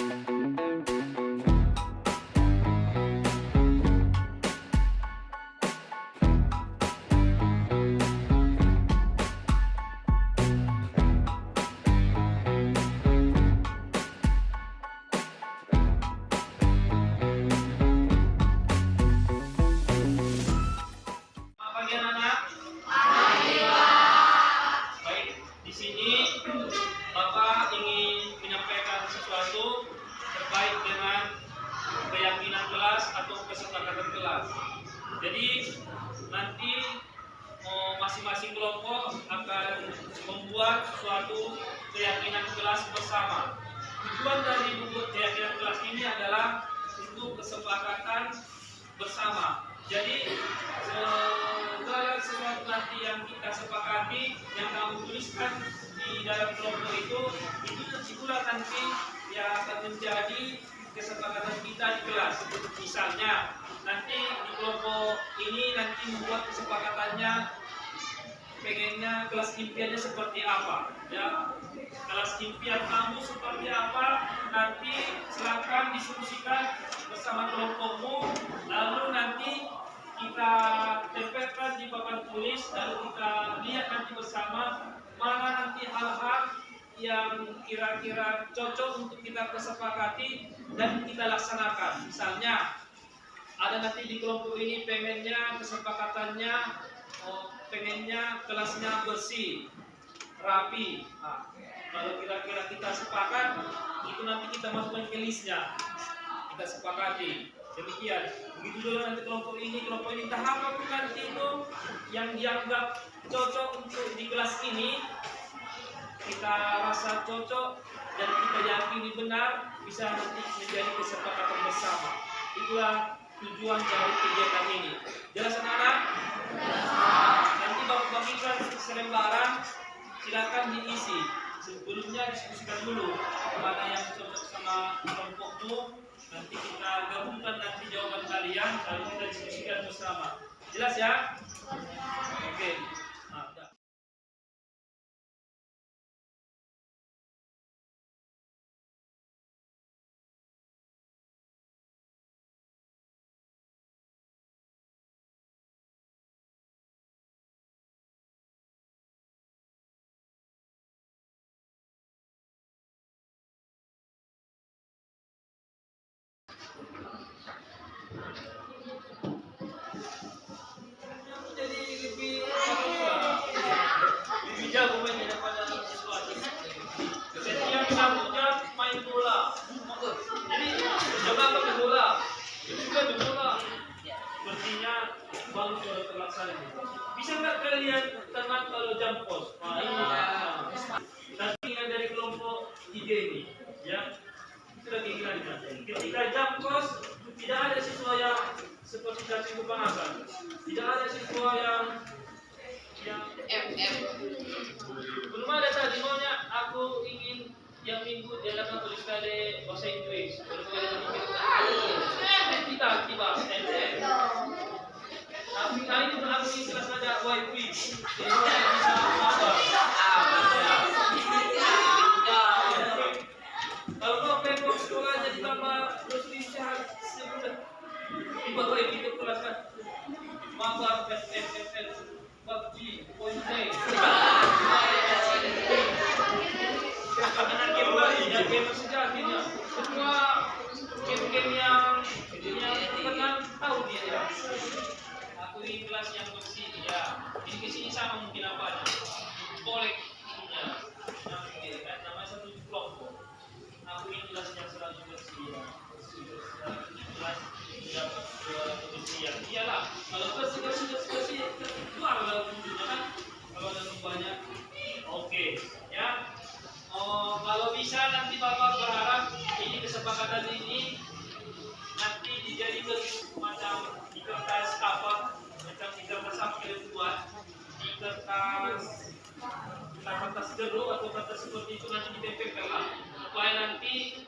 Pagi anak-anak. Baik, di sini Bapak ingin menyampaikan sesuatu terkait dengan keyakinan kelas atau kesepakatan kelas. Jadi nanti masing-masing kelompok akan membuat suatu keyakinan kelas bersama. Tujuan dari membuat keyakinan kelas ini adalah untuk kesepakatan bersama. Jadi segala sesuatu nanti yang kita sepakati, yang kamu tuliskan di dalam kelompok itu itulah nanti yang akan menjadi kesepakatan kita di kelas. Misalnya nanti di kelompok ini nanti membuat kesepakatannya, pengennya kelas impiannya seperti apa, ya. Kelas impian kamu seperti apa, nanti silakan diskusikan bersama kelompokmu, lalu nanti kita tempelkan di papan tulis, lalu kita lihat nanti bersama mana nanti hal-hal yang kira-kira cocok untuk kita kesepakati dan kita laksanakan. Misalnya ada nanti di kelompok ini pengennya kesepakatannya, pengennya kelasnya bersih, rapi. Nah, kalau kira-kira kita sepakat, itu nanti kita masukkan ke listnya, kita sepakati. Demikian. Begitu juga nanti kelompok ini tahap apa nanti itu yang dianggap cocok untuk di kelas ini, kita rasa cocok dan kita yakini benar, bisa nanti menjadi kesepakatan bersama. Itulah tujuan dari kegiatan ini. Jelas anak-anak? Nanti Bapak bagikan selembaran, silakan diisi. Sebelumnya diskusikan dulu mana yang cocok sama kelompokmu. Nanti kita gabungkan nanti jawaban kalian, lalu kita diskusikan bersama. Jelas ya? Oke. Nah, jadi lebih jago main daripada sesuatu. Setiap satu jam main bola. Jadi coba pakai bola. Juga di bola. Sepertinya baru terlaksana. Bisa nggak kalian tenang kalau jam pos? Nah, ini. Nanti yang dari kelompok 3 ini, ya. Sudah keinginannya. Ketika jam pos tidak ada siswa yang seperti cacing kepanasan. Tidak ada siswa yang belum ada tadi maunya aku ingin yang minggu diadakan tulis kali bahasa Inggris. Kita tiba tapi kali ini aku ingin kelas ada wifi. Jadi saya bisa apa? Kalau kau pengen sekolahnya ditambah terus lihat sebentar. Tiba wifi itu kelas kan. Maka PUBG, Fortnite. Karena game sejatinya. Semua game-game yang terkenal tahu dia. Aku ini kelas yang bersih ya. Ini kesini sama mungkin apa? Kolek punya. Namanya satu kelompok. Aku ini kelas yang selalu bersih ya. Kelas yang kebersihan. Iyalah. Kalau bersih keluar dalam wujudnya kan. Kalau ada banyak. Oke, ya. Kalau bisa nanti Bapak berharap ini kesepakatan ini nanti dijadikan macam di kertas apa, macam di kertas apa yang buat di kertas jeruk atau kertas seperti itu nanti ditempelkan lah supaya nanti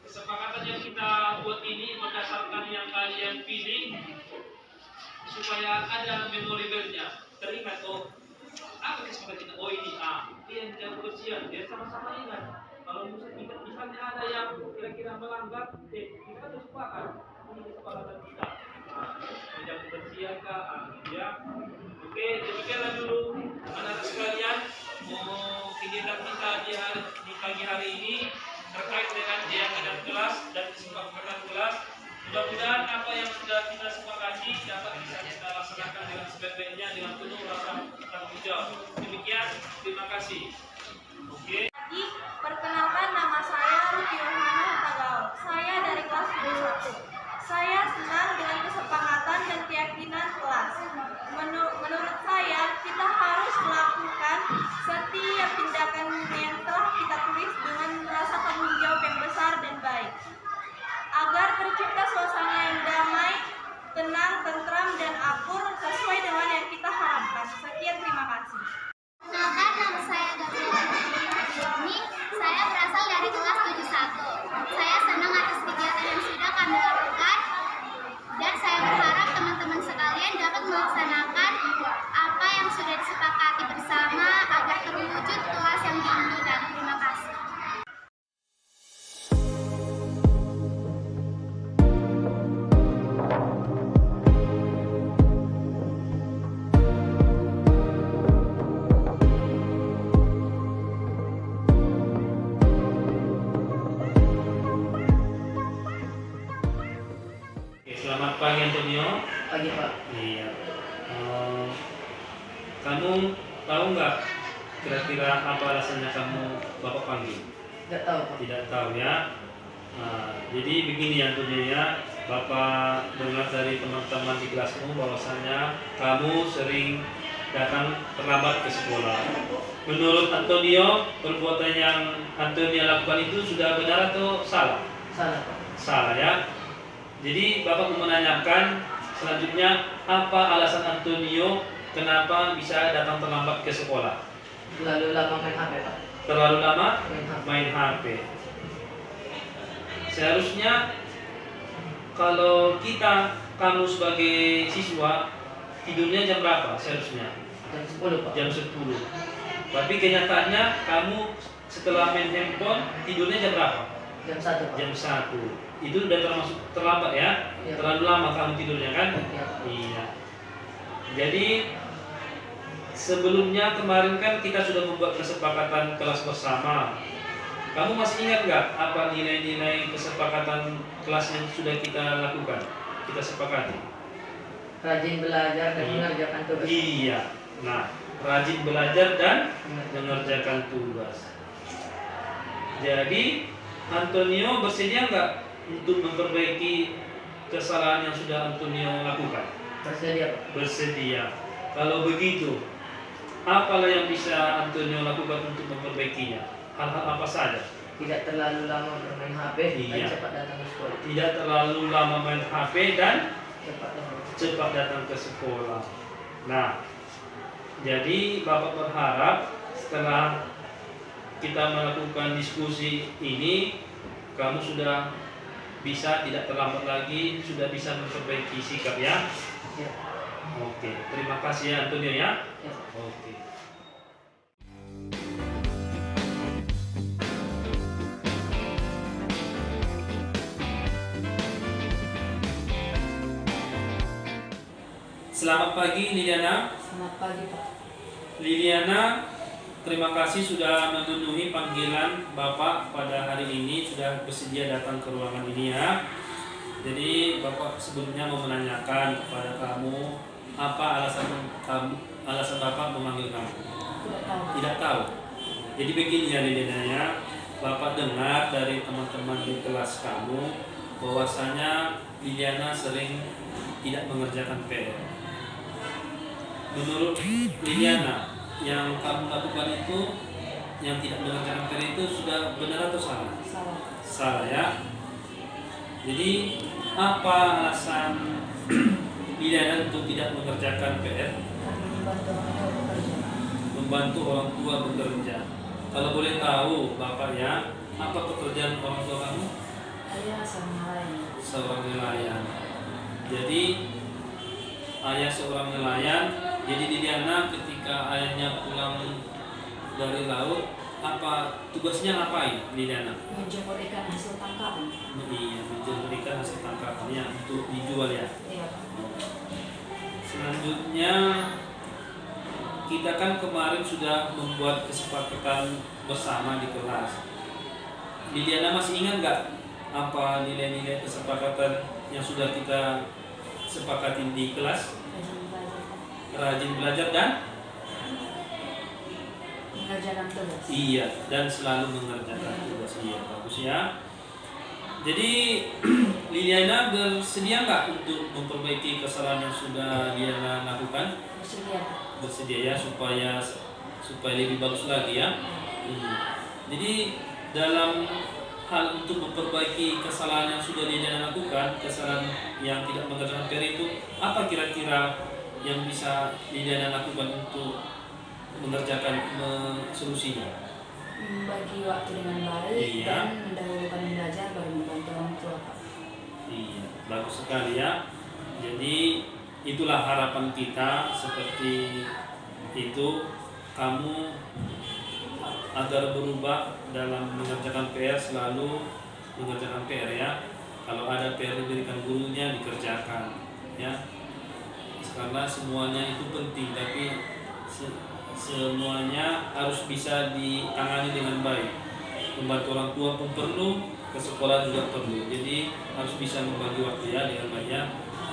kesepakatan yang kita buat ini berdasarkan yang kalian pilih supaya ada memorable-nya. Teringat apa kesepakatan kita? Oh ini yang jam kebersihan, biar sama-sama ingat. Kalau misalnya ada yang kira-kira melanggar, kita harus sepakat. Ini kesepakatan kita. Menjaga kebersihan kah, ya. Oke, demikianlah dulu anak-anak sekalian kegiatan kita di pagi hari ini terkait dengan keyakinan kelas dan kesepakatan kelas. Mudah-mudahan apa yang sudah kita sepakati dapat bisa kita laksanakan dengan sebaik-baiknya dengan penuh rasa tanggung jawab. Demikian, terima kasih. Oke. Jadi, perkenalkan nama saya Ruki Yohana Hutagawa. Saya dari kelas 21. Saya senang dengan kesepakatan dan keyakinan kelas. Menurut saya, kita harus melakukan setiap tindakan yang telah kita tulis dengan rasa tanggung jawab yang besar dan baik, agar tercipta suasana yang damai, tenang, tentram, dan akur sesuai dengan yang kita harapkan. Sekian, terima kasih. Perkenalkan, nama saya Gabriela ini. Saya berasal dari kelas 71. Saya senang atas kegiatan yang sudah kami lakukan, dan saya berharap teman-teman sekalian dapat melaksanakan apa yang sudah disepakati bersama agar terwujud kelas yang diimpikan. Terima kasih. Selamat pagi Antonio. Pagi Pak. Iya. Kamu tahu nggak kira-kira apa alasannya kamu Bapak panggil? Tidak tahu Pak. Tidak tahu ya. Jadi begini Antonio ya, Bapak dengar dari teman-teman di kelasmu bahwasanya kamu sering datang terlambat ke sekolah. Menurut Antonio, perbuatan yang Antonio lakukan itu sudah benar atau salah? Salah Pak. Salah ya. Jadi Bapak mau menanyakan selanjutnya, apa alasan Antonio kenapa bisa datang terlambat ke sekolah? Terlalu lama main HP Pak. Terlalu lama Main HP. main HP. Seharusnya kalau kamu sebagai siswa tidurnya jam berapa seharusnya? Jam 10 Pak. Jam 10. Tapi kenyataannya kamu setelah main handphone tidurnya jam berapa? Jam 1 Pak. Jam 1. Itu udah termasuk terlambat ya? Iya. Terlalu lama kamu tidurnya kan? Iya. Iya. Jadi sebelumnya kemarin kan kita sudah membuat kesepakatan kelas bersama. Kamu masih ingat nggak apa nilai-nilai kesepakatan kelas yang sudah kita lakukan? Kita sepakati. Rajin belajar dan Iya. mengerjakan tugas. Iya. Nah, rajin belajar dan mengerjakan tugas. Jadi Antonio bersedia nggak untuk memperbaiki kesalahan yang sudah Antonio lakukan? Bersedia Pak. Bersedia. Kalau begitu, apalah yang bisa Antonio lakukan untuk memperbaikinya? Hal-hal apa saja? Tidak terlalu lama bermain HP Iya. dan cepat datang ke sekolah. Tidak terlalu lama main HP dan Cepat datang. cepat datang ke sekolah. Nah, jadi Bapak berharap setelah kita melakukan diskusi ini, kamu sudah bisa tidak terlambat lagi, sudah bisa memperbaiki sikap ya. Ya. Oke, terima kasih ya Antonio ya. Ya. Oke. Selamat pagi Liliana. Selamat pagi Pak. Liliana, terima kasih sudah memenuhi panggilan Bapak pada hari ini, sudah bersedia datang ke ruangan ini ya. Jadi Bapak sebelumnya mau menanyakan kepada kamu, apa alasan Bapak memanggil kamu? Tidak tahu. Tidak tahu. Jadi begini ya Liliana ya, Bapak dengar dari teman-teman di kelas kamu bahwasanya Liliana sering tidak mengerjakan PR. Menurut Liliana, yang kamu lakukan itu, yang tidak mengerjakan PR itu sudah benar atau salah? Salah. Salah ya. Jadi apa alasan Liliana untuk tidak mengerjakan PR? Membantu orang tua bekerja. Membantu orang tua bekerja. Kalau boleh tahu Bapak ya, apa pekerjaan orang tua kamu? Ayah sama lain. Seorang nelayan. Jadi ayah seorang nelayan. Jadi Liliana ketika ayahnya pulang dari laut, apa tugasnya ngapain Liliana? Menjemur ikan hasil tangkapan. Iya, menjemur ikan hasil tangkapannya untuk dijual ya. Iya Pak. Selanjutnya kita kan kemarin sudah membuat kesepakatan bersama di kelas. Liliana masih ingat nggak apa nilai-nilai kesepakatan yang sudah kita sepakatin di kelas? Rajin belajar Pak. Rajin belajar dan Mengerjakan tugas. iya, dan selalu mengerjakan tugas. Iya, bagus ya. Jadi Liliana bersedia nggak untuk memperbaiki kesalahan yang sudah Liliana lakukan? Bersedia Pak. Bersedia ya, supaya lebih bagus lagi ya. Jadi dalam hal untuk memperbaiki kesalahan yang sudah Liliana lakukan, kesalahan yang tidak mengerjakan PR itu, apa kira-kira yang bisa Liliana lakukan untuk mengerjakan solusinya? Membagi waktu dengan baik Iya. dan mendahulukan belajar baru membantu orang tua Pak. Iya, bagus sekali ya. Jadi itulah harapan kita, seperti itu kamu agar berubah dalam mengerjakan PR, selalu mengerjakan PR ya. Kalau ada PR diberikan gurunya, dikerjakan ya. Karena semuanya itu penting, tapi semuanya harus bisa ditangani dengan baik. Membantu orang tua pun perlu, ke sekolah juga perlu. Jadi harus bisa membagi waktu ya dengan baik ya.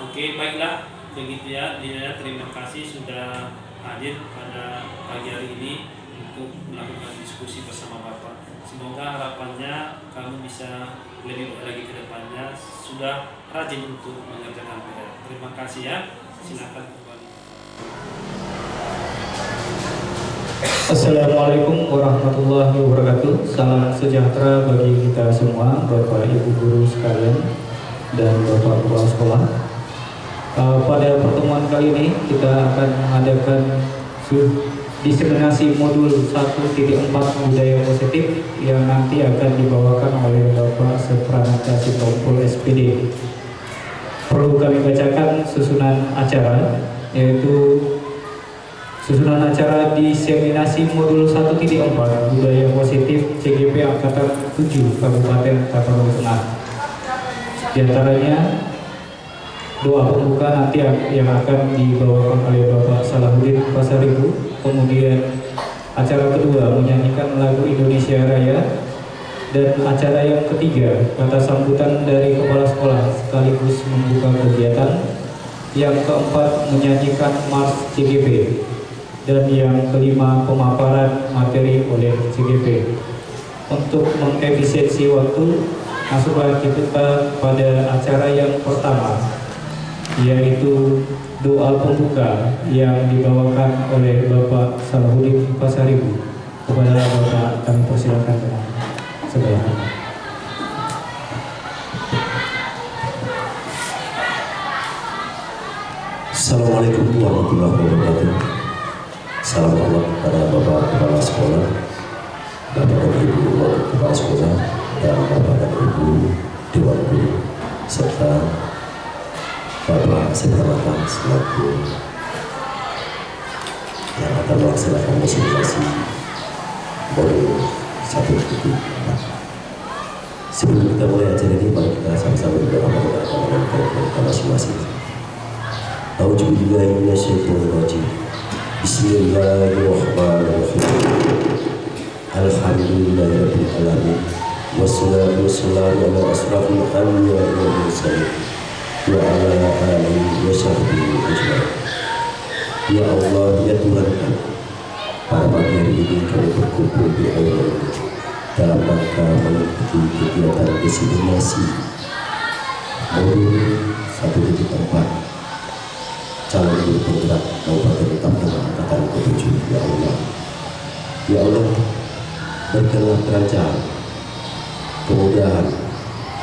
Oke, baiklah begitu ya. Liliana, terima kasih sudah hadir pada pagi hari ini untuk melakukan diskusi bersama Bapak. Semoga harapannya kamu bisa lebih baik lagi ke depannya, sudah rajin untuk mengerjakan PR. Terima kasih ya. Silakan kembali. Assalamualaikum warahmatullahi wabarakatuh. Salam sejahtera bagi kita semua, Bapak Ibu guru sekalian dan Bapak kepala sekolah. Pada pertemuan kali ini kita akan mengadakan diseminasi modul 1.4 budaya positif yang nanti akan dibawakan oleh Bapak Sepranata Sitompul SPD. Perlu kami bacakan susunan acara, yaitu susunan acara diseminasi modul 1.4 budaya positif CGP Angkatan 7 Kabupaten Tapanuli Tengah. Di antaranya doa pembuka nanti yang akan dibawakan oleh Bapak Salahuddin Pasaribu. Kemudian acara kedua menyanyikan lagu Indonesia Raya. Dan acara yang ketiga kata sambutan dari kepala sekolah sekaligus membuka kegiatan. Yang keempat menyanyikan Mars CGP. Dan yang kelima pemaparan materi oleh CGP. Untuk mengefisiensi waktu, masuklah kita pada acara yang pertama, yaitu doa pembuka yang dibawakan oleh Bapak Salahuddin Pasaribu. Kepada Bapak kami persilakan dengan segala hormat. Assalamualaikum warahmatullahi wabarakatuh. Salam hormat kepada Bapak Kepala Sekolah, Bapak dan Ibu Wakil Kepala Sekolah, dan Bapak dan Ibu Dewan Guru, serta Bapak Sepranata selaku yang akan melaksanakan diseminasi modul 1.4. Sebelum kita mulai acara ini, mari kita sama-sama berdoa kepada Allah dan masing-masing. A'udzubillahi minasyaitonirrajim. Bismillahirrahmanirrahim. Alhamdulillahirabbil alamin. Wassalatu wassalamu ala asrafil anbiya'i wal mursalin wa ala alihi wa sahbihi ajma'in. Ya Allah, ya Tuhan kami, pada pagi hari ini kami berkumpul di aula ini dalam rangka mengikuti kegiatan diseminasi modul 1.4 calon guru penggerak Kabupaten Tapanuli Angkatan ke-7. Ya Allah, ya Allah, berikanlah kelancaran, kemudahan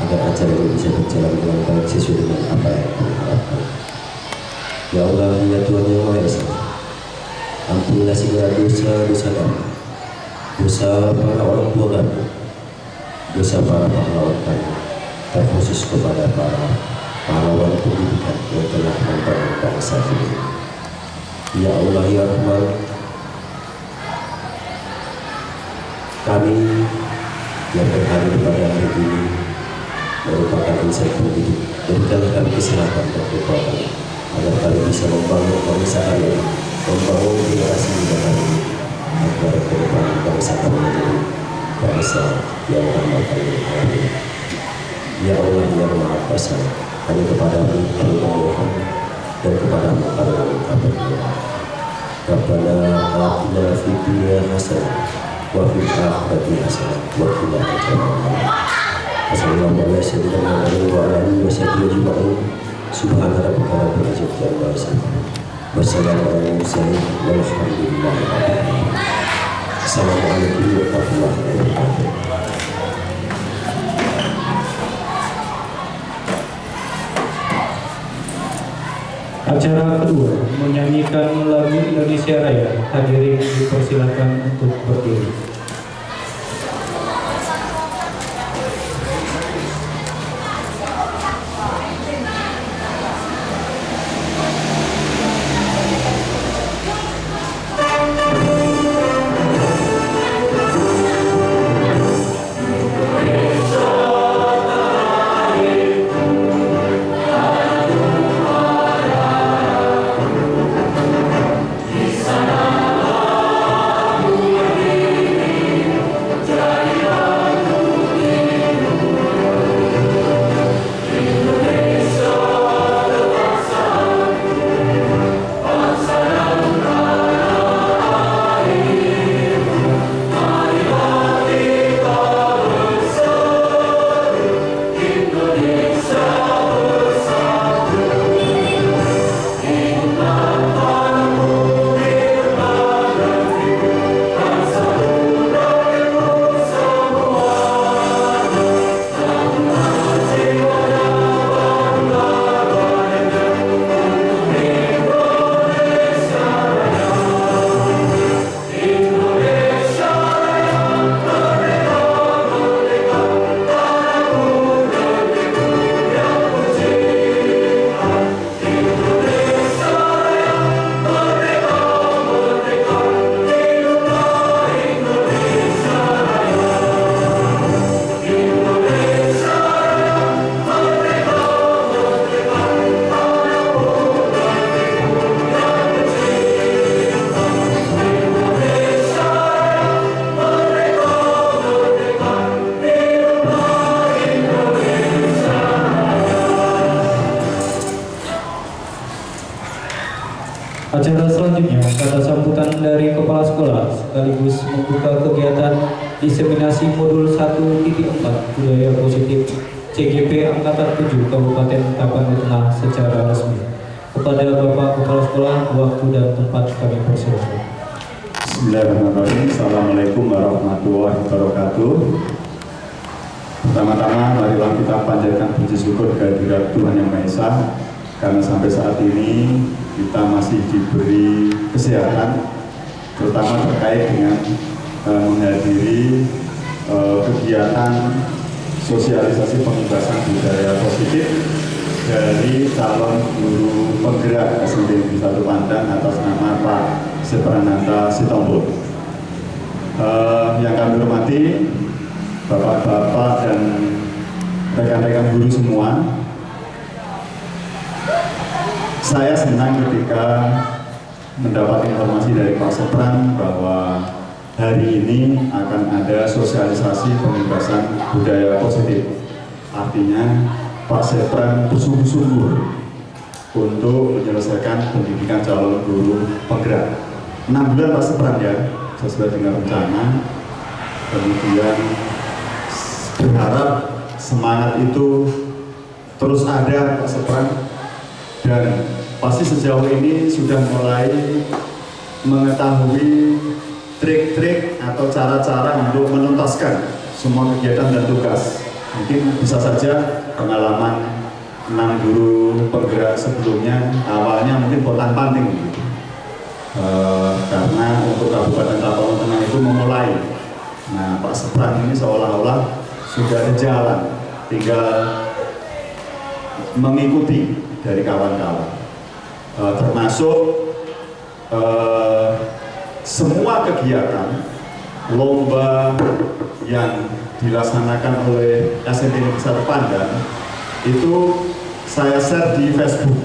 agar acara ini bisa berjalan dengan baik sesuai dengan apa yang kami harapkan. Ya Allah, ya Tuhan yang Maha Esa, ampunilah segala dosa-dosa kami, dosa para orang tua kami, dosa para pahlawan kami, terkhusus kepada para pahlawan pendidikan yang telah membangun bangsa ini. Ya Allah, ya Rahman, kami yang berhadir pada hari ini merupakan insan pendidik. Berikan kami kesehatan dan kekuatan agar kami bisa membangun bangsa kami, membangun generasi muda kami, agar ke depan bangsa kami menjadi bangsa yang ramah kami. Ya Allah yang Maha Kuasa, hanya kepadamu kami memohon dan kepadamu kami mengabdi. Rabbana atina fid dunya hasanah wa fil akhirati hasanah wa qina adzabannar. Wassalamualaikum warahmatullahi wabarakatuh. Subhana rabbika rabbil izzati amma yasifun. Wassalamu ala mursalin walhamdulillahi rabbil alamin. Assalamualaikum warahmatullahi wabarakatuh. Acara kedua menyanyikan lagu Indonesia Raya. Hadirin dipersilakan untuk berdiri. Acara selanjutnya kata sambutan dari Kepala Sekolah sekaligus membuka kegiatan diseminasi modul 1.4 budaya positif CGP Angkatan 7 Kabupaten Tapanuli Tengah secara resmi. Kepada Bapak Kepala Sekolah, waktu dan tempat kami persilakan. Bismillahirrahmanirrahim. Assalamualaikum warahmatullahi wabarakatuh. Pertama-tama marilah kita panjatkan puji syukur kehadirat Tuhan Yang Maha Esa, karena sampai saat ini kita masih diberi kesehatan, terutama terkait dengan menghadiri kegiatan sosialisasi pengibasan budaya positif dari calon guru penggerak SMP Negeri 1 Pandan atas nama Pak Seprananta Sitompul. Yang kami hormati Bapak-bapak dan rekan-rekan guru semua, saya senang ketika mendapat informasi dari Pak Sepran bahwa hari ini akan ada sosialisasi pengibasan budaya positif. Artinya Pak Sepran bersungguh-sungguh untuk menyelesaikan pendidikan calon guru penggerak. 6 bulan Pak Sepran ya, sesuai dengan rencana. Kemudian berharap semangat itu terus ada Pak Sepran, dan pasti sejauh ini sudah mulai mengetahui trik-trik atau cara-cara untuk menuntaskan semua kegiatan dan tugas. Mungkin bisa saja pengalaman 6 guru penggerak sebelumnya awalnya mungkin pontang-panting karena untuk Kabupaten Tapanuli Tengah itu memulai. Nah, Pak Sepran ini seolah-olah sudah ada jalan, tinggal mengikuti dari kawan-kawan, termasuk semua kegiatan lomba yang dilaksanakan oleh SMP Negeri 1 Pandan itu saya share di Facebook,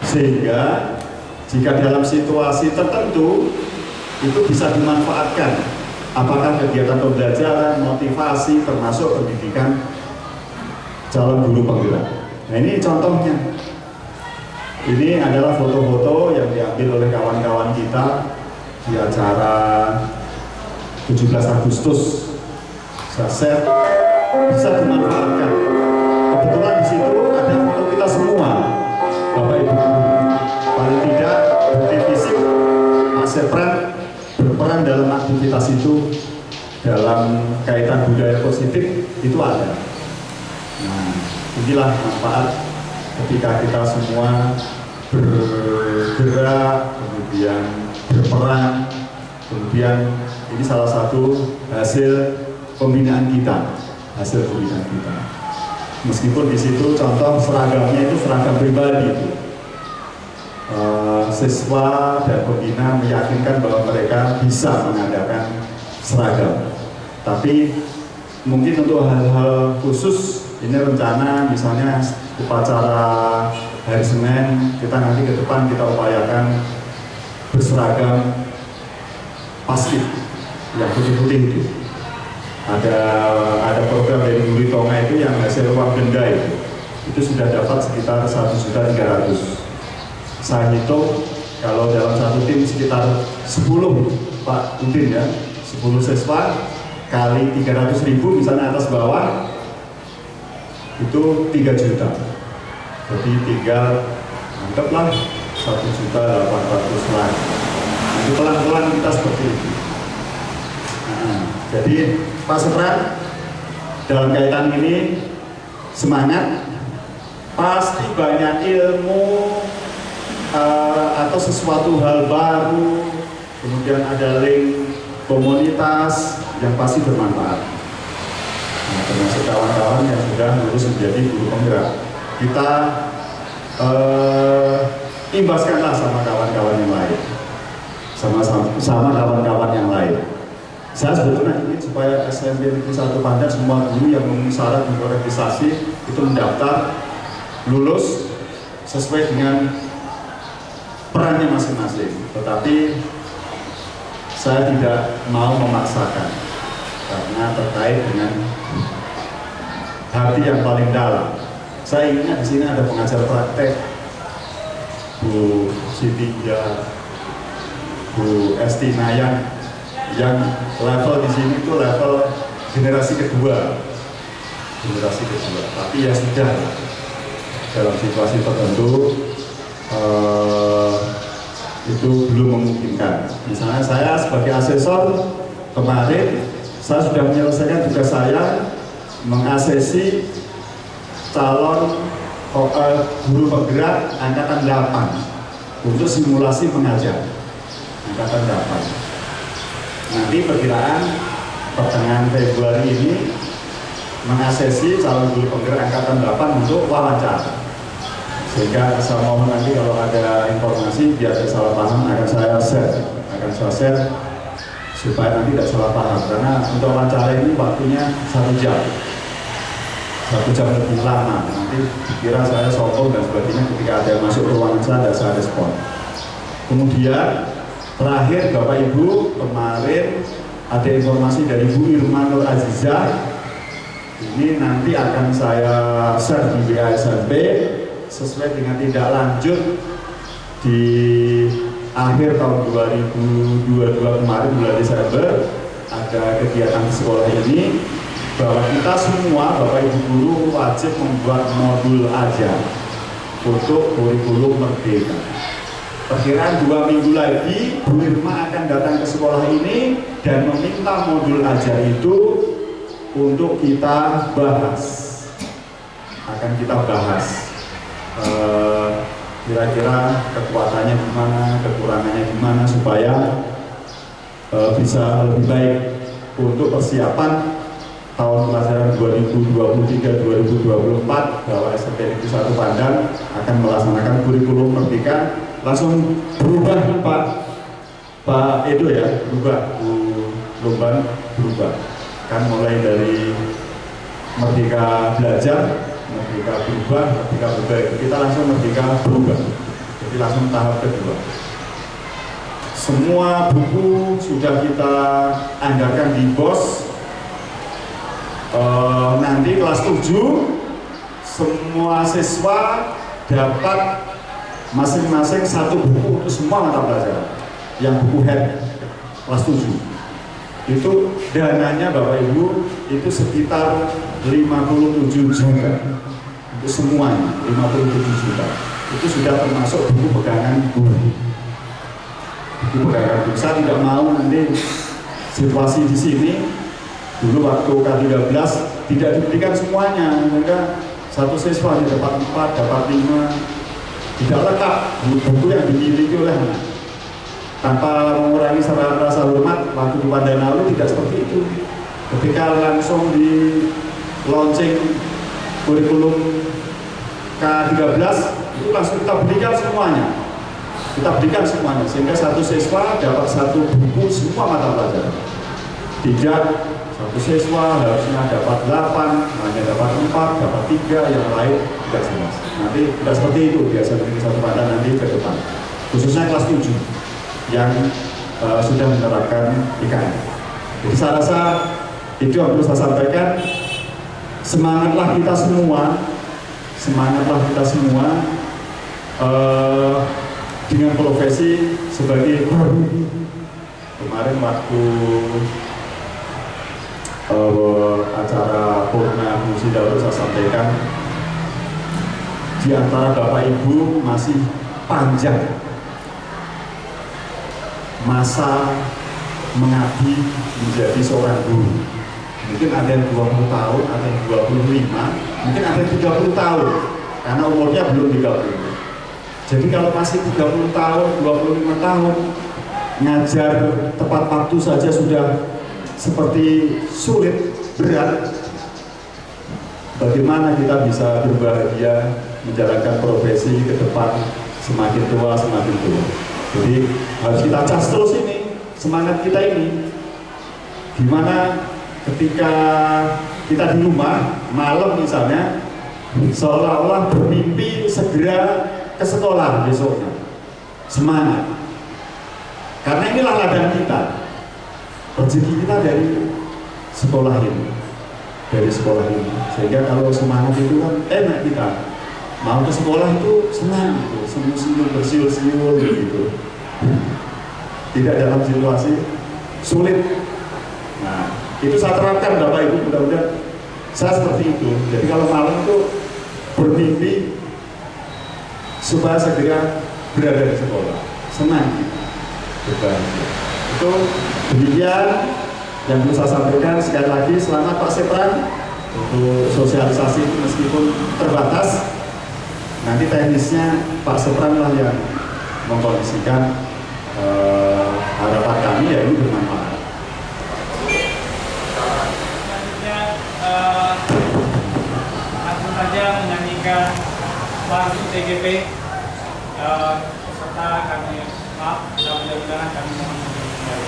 sehingga jika dalam situasi tertentu itu bisa dimanfaatkan, apakah kegiatan pembelajaran, motivasi, termasuk pendidikan calon guru penggerak. Nah, ini contohnya. Ini adalah foto-foto yang diambil oleh kawan-kawan kita di acara 17 Agustus. Saya share, bisa dimanfaatkan. Kebetulan di situ ada foto kita semua, Bapak Ibu. Paling tidak bukti fisik Mas Sepran berperan dalam aktivitas itu, dalam kaitan budaya positif itu ada. Nah, inilah manfaat ketika kita semua bergerak, kemudian berperan, kemudian ini salah satu hasil pembinaan kita, Meskipun di situ contoh seragamnya itu seragam pribadi, siswa dan pembina meyakinkan bahwa mereka bisa mengadakan seragam. Tapi mungkin untuk hal-hal khusus, ini rencana misalnya upacara hari Senin, kita nanti ke depan kita upayakan berseragam paskib yang putih-putih itu. Ada program dari Guru Tonga itu yang hasil uang denda itu sudah dapat sekitar 1.300.000. Saya hitung kalau dalam satu tim sekitar 10 Pak Udin ya, 10 siswa kali 300.000 misalnya atas bawah itu 3 juta. Jadi tinggal anggaplah 1.800.000 lagi. Itu pelan-pelan kita seperti itu. Nah, jadi Pak Sepran dalam kaitan ini semangat, pasti banyak ilmu atau sesuatu hal baru, kemudian ada link komunitas yang pasti bermanfaat. Nah, termasuk kawan-kawan yang sudah lulus menjadi guru penggerak, kita imbaskanlah sama kawan-kawan yang lain, sama kawan-kawan yang lain. Saya sebetulnya ingin supaya SMP Negeri 1 Pandan semua guru yang memenuhi syarat untuk registrasi itu mendaftar, lulus sesuai dengan perannya masing-masing. Tetapi saya tidak mau memaksakan karena terkait dengan hati yang paling dalam. Saya ingat di sini ada pengajar praktek, Bu Siti, Bu Esti Nayan, yang level di sini itu level generasi kedua. Tapi ya sudah, dalam situasi tertentu itu belum memungkinkan. Misalnya saya sebagai asesor kemarin, saya sudah menyelesaikan tugas saya mengasesi calon guru penggerak angkatan 8 untuk simulasi mengajar angkatan 8. Nanti perkiraan pertengahan Februari ini mengasesi calon guru penggerak angkatan 8 untuk wawancara. Sehingga saya mohon nanti kalau ada informasi biar saya salah paham akan saya share supaya nanti tidak salah paham, karena untuk wawancara ini waktunya 1 jam lebih lama. Nanti dikira saya sokong dan sebagainya ketika ada yang masuk ke ruangan saya respon. Kemudian terakhir Bapak Ibu, kemarin ada informasi dari Bu Irma Nur Azizah. Ini nanti akan saya share di WA SMP sesuai dengan tindak lanjut di akhir tahun 2022 kemarin bulan Desember ada kegiatan di sekolah ini, bahwa kita semua Bapak Ibu guru wajib membuat modul ajar untuk kurikulum merdeka. Perkiraan 2 minggu lagi Bu Irma akan datang ke sekolah ini dan meminta modul ajar itu untuk kita bahas. Akan kita bahas kira-kira kekuatannya gimana, kekurangannya gimana, supaya bisa lebih baik untuk persiapan tahun pelajaran 2023-2024 bahwa SMP Negeri 1 Pandan akan melaksanakan kurikulum merdeka. Langsung berubah Pak Edo ya, berubah Bu Lumban berubah. Kan mulai dari Merdeka Belajar, Merdeka Berubah, Merdeka Berubah, kita langsung Merdeka Berubah. Jadi langsung tahap kedua. Semua buku sudah kita anggarkan di BOS. Nanti kelas 7 semua siswa dapat masing-masing satu buku untuk semua mata pelajaran. Yang buku head kelas 7 itu dananya Bapak Ibu itu sekitar 57 juta untuk semuanya, 57 juta. Itu sudah termasuk buku pegangan guru. Saya tidak mau nanti situasi di sini dulu waktu K13 tidak diberikan semuanya, sehingga satu siswa dapat 4, dapat 5, tidak lengkap buku yang dimiliki oleh anak. Tanpa mengurangi rasa hormat, waktu di Pandanalu tidak seperti itu. Ketika langsung di launching kurikulum K13 itu langsung kita berikan semuanya. Sehingga satu siswa dapat satu buku semua mata pelajaran. Tidak satu siswa harusnya dapat 8, hanya dapat 4, dapat 3, yang lain tidak jelas. Nanti tidak seperti itu biasa begini satu pada nanti ke depan. Khususnya kelas 7 yang sudah menerapkan IKN. Jadi saya rasa itu yang perlu saya sampaikan. Semangatlah kita semua dengan profesi sebagai guru. Kemarin waktu acara Purna Musi Daud saya sampaikan, di antara Bapak Ibu masih panjang masa mengabdi menjadi seorang guru. Mungkin ada yang 20 tahun, ada yang 25, mungkin ada yang 30 tahun, karena umurnya belum 30. Jadi kalau masih 30 tahun, 25 tahun, ngajar tepat waktu saja sudah seperti sulit, berat. Bagaimana kita bisa berbahagia menjalankan profesi ke depan semakin tua. Jadi harus kita cas terus ini, semangat kita ini. Gimana ketika kita di rumah, malam misalnya, seolah-olah bermimpi segera ke sekolah besoknya. Semangat. Karena inilah ladang kita. Rezeki kita dari sekolah ini. Sehingga kalau semangat itu kan enak kita. Mau ke sekolah itu senang gitu, senyum-senyum, bersiul-siul gitu. Tidak dalam situasi sulit. Nah, itu saya terapkan Bapak Ibu, mudah-mudahan saya seperti itu. Jadi kalau malam itu bermimpi supaya segera berada di sekolah, senang kita, berbahagia. Itu demikian yang perlu saya sampaikan. Sekali lagi selamat Pak Sepran untuk sosialisasi itu meskipun terbatas. Nanti teknisnya Pak Sepran lah yang mengkondisikan harapan kami ya ini bermanfaat. Selanjutnya langsung saja menyanyikan lagu TGP peserta kami, maaf, mudah-mudahan kami mohon kembali.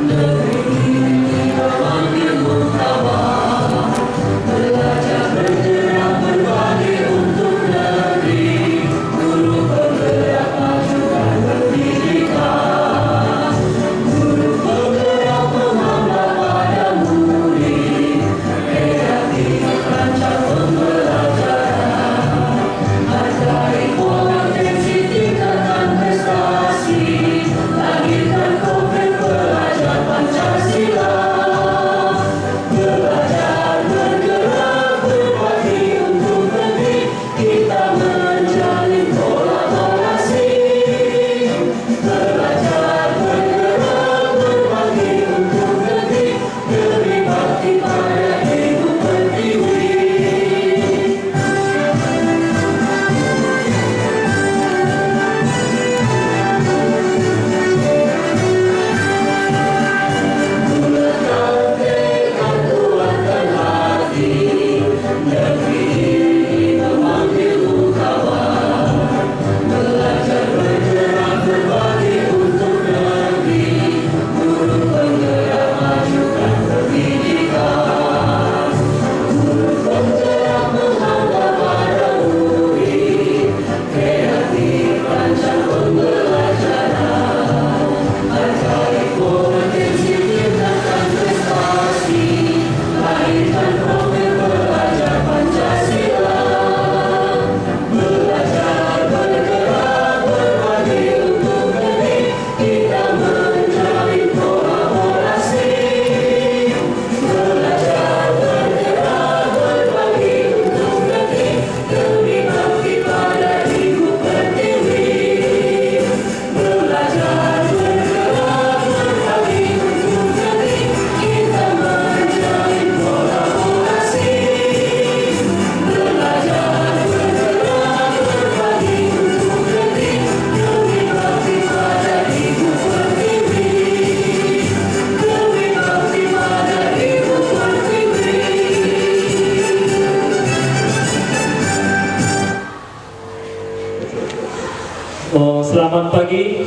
Negeri ini panggil mutawa.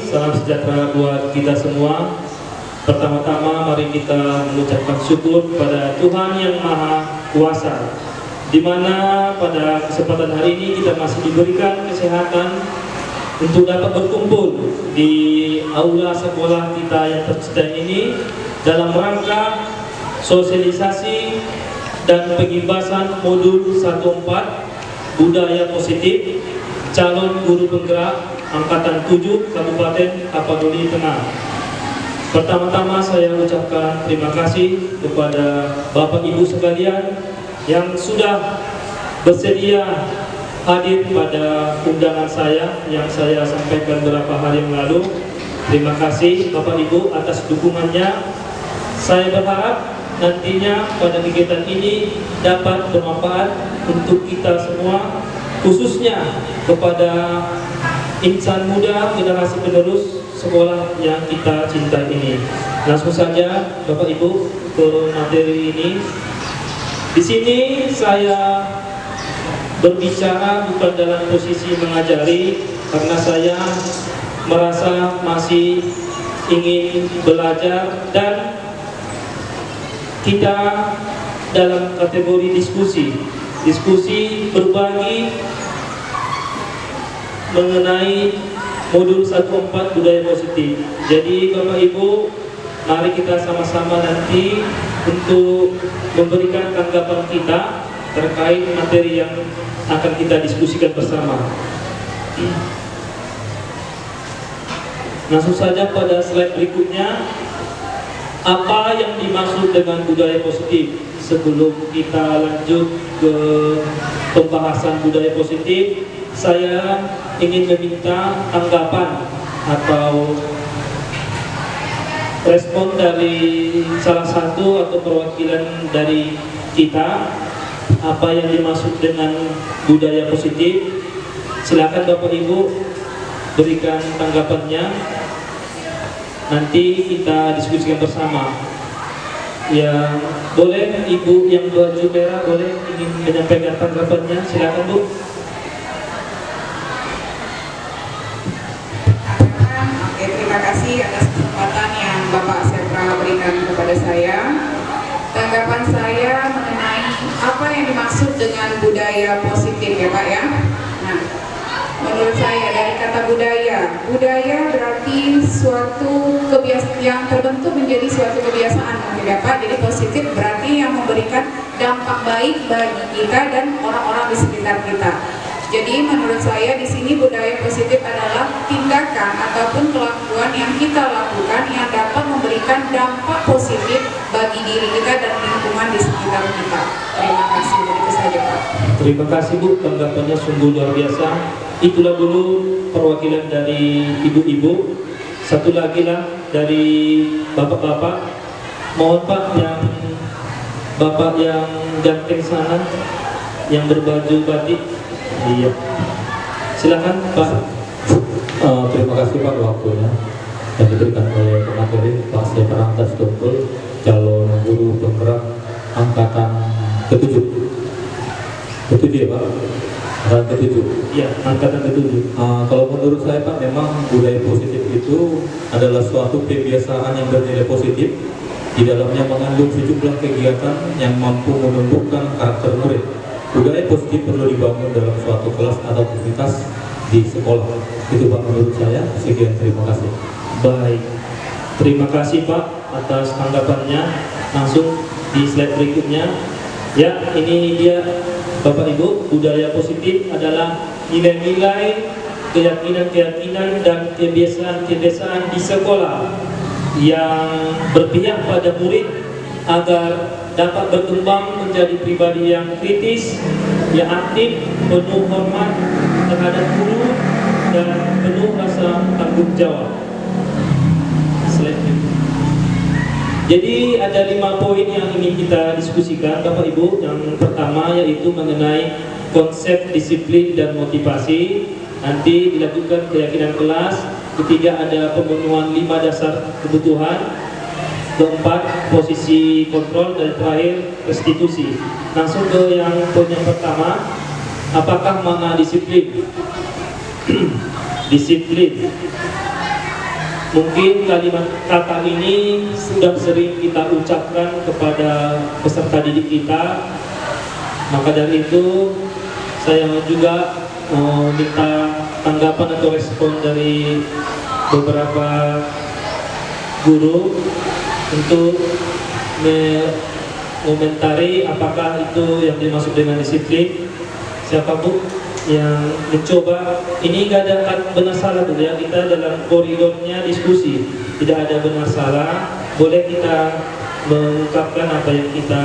salam sejahtera buat kita semua. Pertama-tama mari kita mengucapkan syukur kepada Tuhan yang Maha Kuasa, di mana pada kesempatan hari ini kita masih diberikan kesehatan untuk dapat berkumpul di aula sekolah kita yang tercinta ini dalam rangka sosialisasi dan pengibasan modul 14 budaya positif calon guru penggerak angkatan 7 Kabupaten Tapanuli Tengah. Pertama-tama saya ucapkan terima kasih kepada Bapak Ibu sekalian yang sudah bersedia hadir pada undangan saya yang saya sampaikan beberapa hari yang lalu. Terima kasih Bapak Ibu atas dukungannya. Saya berharap nantinya pada kegiatan ini dapat bermanfaat untuk kita semua, khususnya kepada insan muda generasi penerus sekolah yang kita cintai ini. Langsung saja Bapak Ibu ke materi ini. Di sini saya berbicara bukan dalam posisi mengajari, karena saya merasa masih ingin belajar dan kita dalam kategori diskusi berbagi mengenai modul 14 budaya positif. Jadi Bapak Ibu, mari kita sama-sama nanti untuk memberikan tanggapan kita terkait materi yang akan kita diskusikan bersama. Langsung saja pada slide berikutnya, apa yang dimaksud dengan budaya positif? Sebelum kita lanjut ke pembahasan budaya positif, saya ingin meminta tanggapan atau respon dari salah satu atau perwakilan dari kita, apa yang dimaksud dengan budaya positif. Silakan Bapak Ibu berikan tanggapannya, nanti kita diskusikan bersama. Ya, boleh Ibu yang baju merah boleh ingin menyampaikan tanggapannya, silakan Bu. Oke, terima kasih atas kesempatan yang Bapak Sepra berikan kepada saya. Tanggapan saya mengenai apa yang dimaksud dengan budaya positif ya Pak ya. Nah, menurut saya dari kata budaya berarti suatu kebiasaan yang terbentuk menjadi suatu kebiasaan mungkin ya Pak. Jadi positif berarti yang memberikan dampak baik bagi kita dan orang-orang di sekitar kita. Jadi menurut saya di sini budaya positif adalah tindakan ataupun kelakuan yang kita lakukan yang dapat memberikan dampak positif bagi diri kita dan lingkungan di sekitar kita. Terima kasih, begitu saja Pak. Terima kasih Bu, tanggapannya sungguh luar biasa. Itulah dulu perwakilan dari ibu-ibu. Satu lagi lah dari bapak-bapak. Mohon Pak, yang bapak yang ganteng sana, yang berbaju batik. Iya, silakan Pak. Terima kasih Pak waktunya yang diberikan oleh pemateri Pak Sepra Tumpul, calon guru penggerak angkatan ke-7 ya Pak, angkatan ke-7. Iya, angkatan ke-7. Kalau menurut saya Pak, memang budaya positif itu adalah suatu kebiasaan yang bernilai positif. Di dalamnya mengandung sejumlah kegiatan yang mampu menumbuhkan karakter murid. Budaya positif perlu dibangun dalam suatu kelas atau komunitas di sekolah. Itu Pak menurut saya. Sekian, terima kasih. Baik, terima kasih Pak atas tanggapannya. Langsung di slide berikutnya. Ya, ini dia Bapak Ibu, budaya positif adalah nilai-nilai, keyakinan-keyakinan dan kebiasaan-kebiasaan di sekolah yang berpihak pada murid agar dapat berkembang menjadi pribadi yang kritis, yang aktif, penuh hormat terhadap guru dan penuh rasa tanggung jawab. Jadi ada 5 poin yang ingin kita diskusikan Bapak Ibu. Yang pertama yaitu mengenai konsep disiplin dan motivasi. Nanti dilakukan keyakinan kelas. Ketiga ada pemenuhan 5 dasar kebutuhan. Keempat posisi kontrol, dan terakhir restitusi. Langsung ke yang poin yang pertama, apakah makna disiplin? Disiplin Mungkin kalimat kata ini sudah sering kita ucapkan kepada peserta didik kita. Maka dari itu saya juga minta tanggapan atau respon dari beberapa guru untuk mengomentari apakah itu yang dimaksud dengan disiplin. Siapa Bu yang mencoba? Ini gak ada benar salah Bu ya, kita dalam koridornya diskusi, tidak ada benar salah. Boleh kita mengungkapkan apa yang kita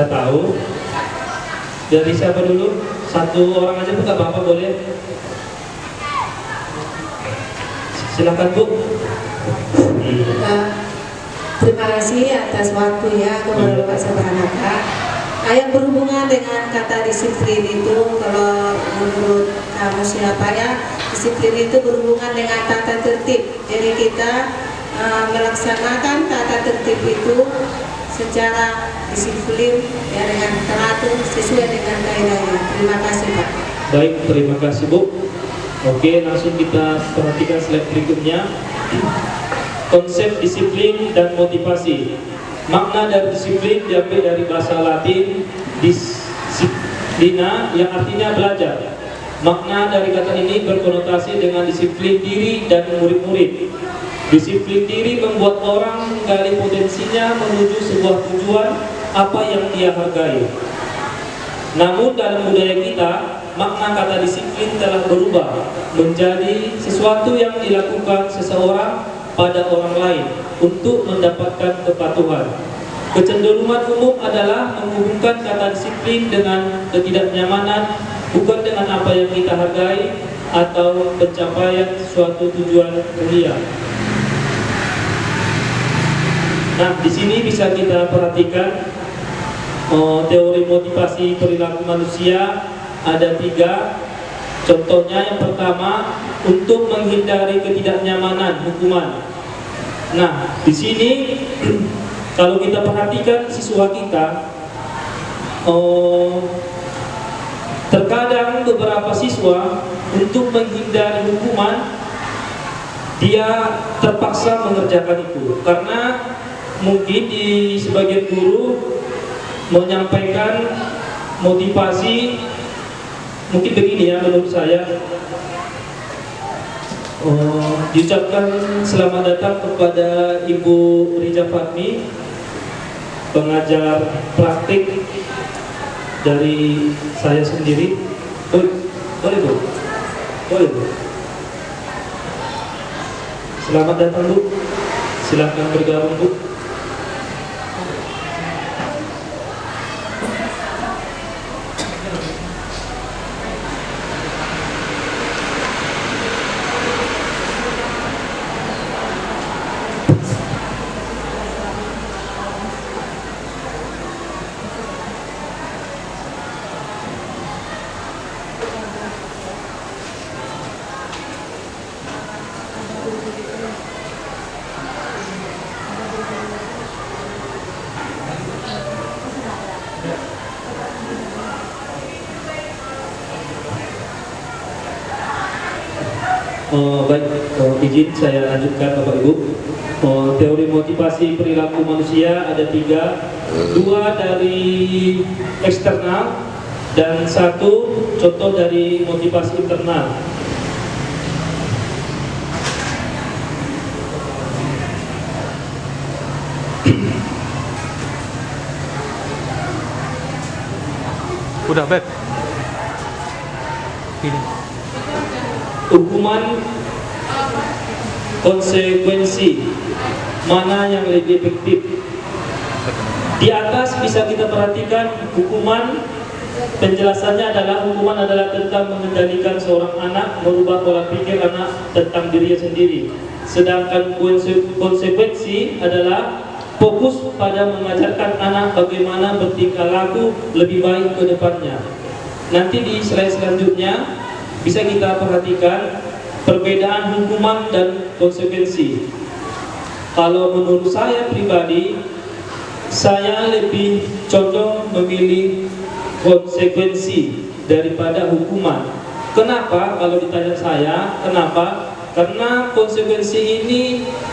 tahu. Dari siapa dulu? Satu orang aja Bu, gak apa-apa, boleh. Silakan Bu. Terima kasih atas waktunya kepada Bapak Sabranaka. Yang berhubungan dengan kata disiplin itu, kalau menurut kamu siapa ya, disiplin itu berhubungan dengan tata tertib. Jadi kita melaksanakan tata tertib itu secara disiplin ya, dengan teratur sesuai dengan kaidahnya. Terima kasih Pak. Baik, terima kasih Bu. Oke, langsung kita perhatikan slide berikutnya. Konsep disiplin dan motivasi. Makna dari disiplin diambil dari bahasa Latin disciplina yang artinya belajar. Makna dari kata ini berkonotasi dengan disiplin diri dan murid-murid. Disiplin diri membuat orang menggali potensinya menuju sebuah tujuan apa yang dia hargai. Namun dalam budaya kita, makna kata disiplin telah berubah menjadi sesuatu yang dilakukan seseorang pada orang lain untuk mendapatkan kepatuhan. Kecenderungan umum adalah menghubungkan kata disiplin dengan ketidaknyamanan, bukan dengan apa yang kita hargai atau pencapaian suatu tujuan mulia. Nah, di sini bisa kita perhatikan teori motivasi perilaku manusia ada 3. Contohnya yang pertama, untuk menghindari ketidaknyamanan hukuman. Nah, di sini kalau kita perhatikan siswa kita, terkadang beberapa siswa untuk menghindari hukuman dia terpaksa mengerjakan itu karena mungkin di sebagian guru menyampaikan motivasi mungkin begini ya, menurut saya diucapkan selamat datang kepada Ibu Rija Fatmi, pengajar praktik dari saya sendiri. Boleh Bu? Boleh Bu? Selamat datang Bu, silahkan bergabung Bu. Baik, izin saya lanjutkan Bapak Ibu. Teori motivasi perilaku manusia ada 3, 2 dari eksternal dan 1 contoh dari motivasi internal. Udah, Beb. Ini. Hukuman konsekuensi mana yang lebih efektif? Di atas bisa kita perhatikan hukuman, penjelasannya adalah hukuman adalah tentang mengendalikan seorang anak, merubah pola pikir anak tentang dirinya sendiri. Sedangkan konsekuensi adalah fokus pada mengajarkan anak bagaimana bertingkah laku lebih baik ke depannya. Nanti di slide selanjutnya bisa kita perhatikan perbedaan hukuman dan konsekuensi. Kalau menurut saya pribadi, saya lebih condong memilih konsekuensi daripada hukuman. Kenapa? Kalau ditanya saya, kenapa? Karena konsekuensi ini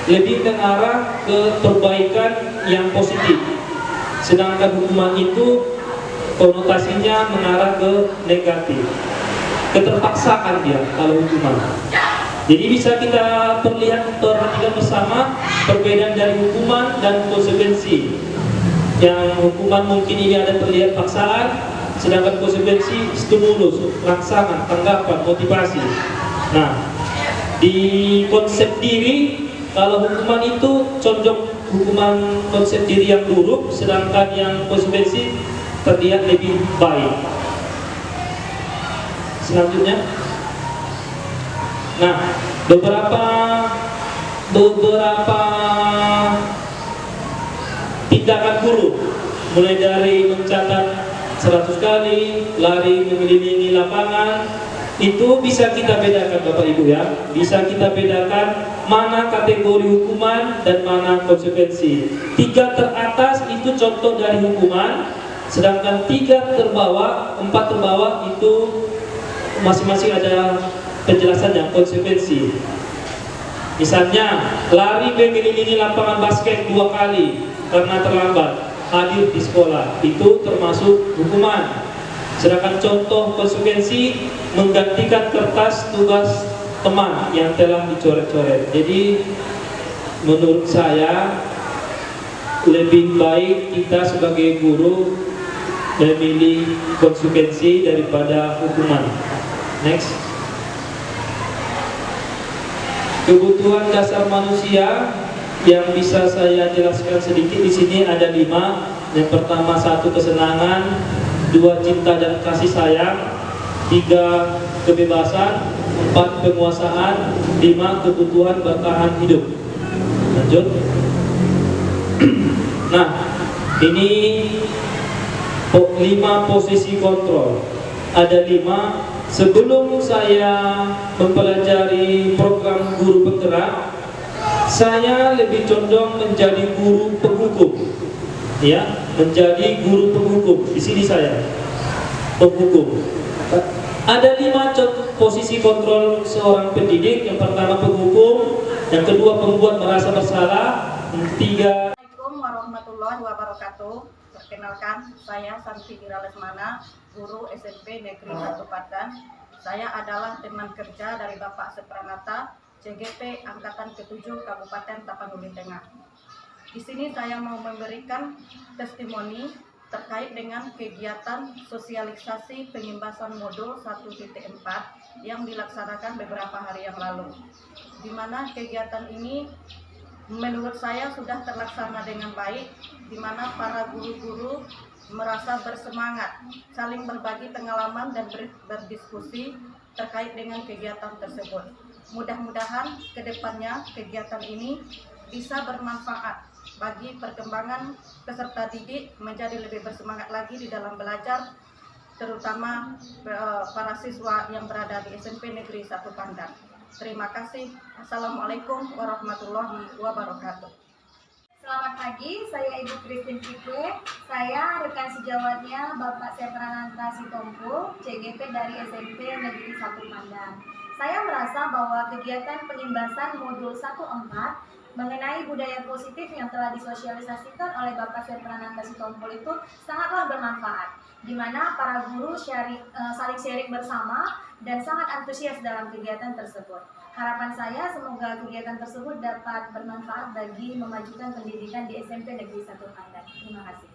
lebih mengarah ke perbaikan yang positif, sedangkan hukuman itu konotasinya mengarah ke negatif, keterpaksaan dia kalau hukuman. Jadi bisa kita perhatikan bersama perbedaan dari hukuman dan konsekuensi. Yang hukuman mungkin ini ada terlihat paksaan, sedangkan konsekuensi stimulus, rangsangan, tanggapan, motivasi. Nah, di konsep diri, kalau hukuman itu condong hukuman konsep diri yang buruk, sedangkan yang konsekuensi terlihat lebih baik. Selanjutnya, nah, beberapa tindakan guru, mulai dari mencatat 100 kali, lari mengelilingi lapangan, itu bisa kita bedakan Bapak Ibu ya, bisa kita bedakan mana kategori hukuman dan mana konsekuensi. 3 teratas itu contoh dari hukuman, sedangkan 3 terbawah, 4 terbawah itu masing-masing ada penjelasannya, konsekuensi. Misalnya lari mengelilingi lapangan basket 2 kali karena terlambat hadir di sekolah, itu termasuk hukuman. Sedangkan contoh konsekuensi menggantikan kertas tugas teman yang telah dicoret-coret. Jadi menurut saya lebih baik kita sebagai guru memilih konsekuensi daripada hukuman. Next. Kebutuhan dasar manusia yang bisa saya jelaskan sedikit di sini ada 5. Yang pertama 1 kesenangan, 2 cinta dan kasih sayang, 3 kebebasan, 4 penguasaan, 5 kebutuhan bertahan hidup. Lanjut. Nah, ini 5 posisi kontrol. Ada 5. Sebelum saya mempelajari program guru penggerak, saya lebih condong menjadi guru penghukum, ya, menjadi guru penghukum. Di sini saya penghukum. Ada 5 posisi kontrol seorang pendidik. Yang pertama penghukum, yang kedua pembuat merasa bersalah, 3. Assalamualaikum warahmatullahi wabarakatuh. Perkenalkan, saya Santi Ira Lesmana, guru SMP Negeri 1 Padan. Saya adalah teman kerja dari Bapak Sepranata, CGP Angkatan ke-7 Kabupaten Tapanuli Tengah. Di sini saya mau memberikan testimoni terkait dengan kegiatan sosialisasi pengimbasan modul 1.4 yang dilaksanakan beberapa hari yang lalu. Di mana kegiatan ini menurut saya sudah terlaksana dengan baik, di mana para guru-guru merasa bersemangat, saling berbagi pengalaman dan berdiskusi terkait dengan kegiatan tersebut. Mudah-mudahan ke depannya kegiatan ini bisa bermanfaat bagi perkembangan peserta didik menjadi lebih bersemangat lagi di dalam belajar, terutama para siswa yang berada di SMP Negeri 1 Pandan. Terima kasih. Assalamualaikum warahmatullahi wabarakatuh. Selamat pagi, saya Ibu Christine Fikwe. Saya rekan sejawatnya Bapak Seprananta Sitompul, CGP dari SMP Negeri 1 Pandan. Saya merasa bahwa kegiatan pengimbasan modul 1.4 mengenai budaya positif yang telah disosialisasikan oleh Bapak Seprananta Sitompul itu sangatlah bermanfaat, di mana para guru saling sharing bersama dan sangat antusias dalam kegiatan tersebut. Harapan saya semoga kegiatan tersebut dapat bermanfaat bagi memajukan pendidikan di SMP Negeri 1 Pandan. Terima kasih.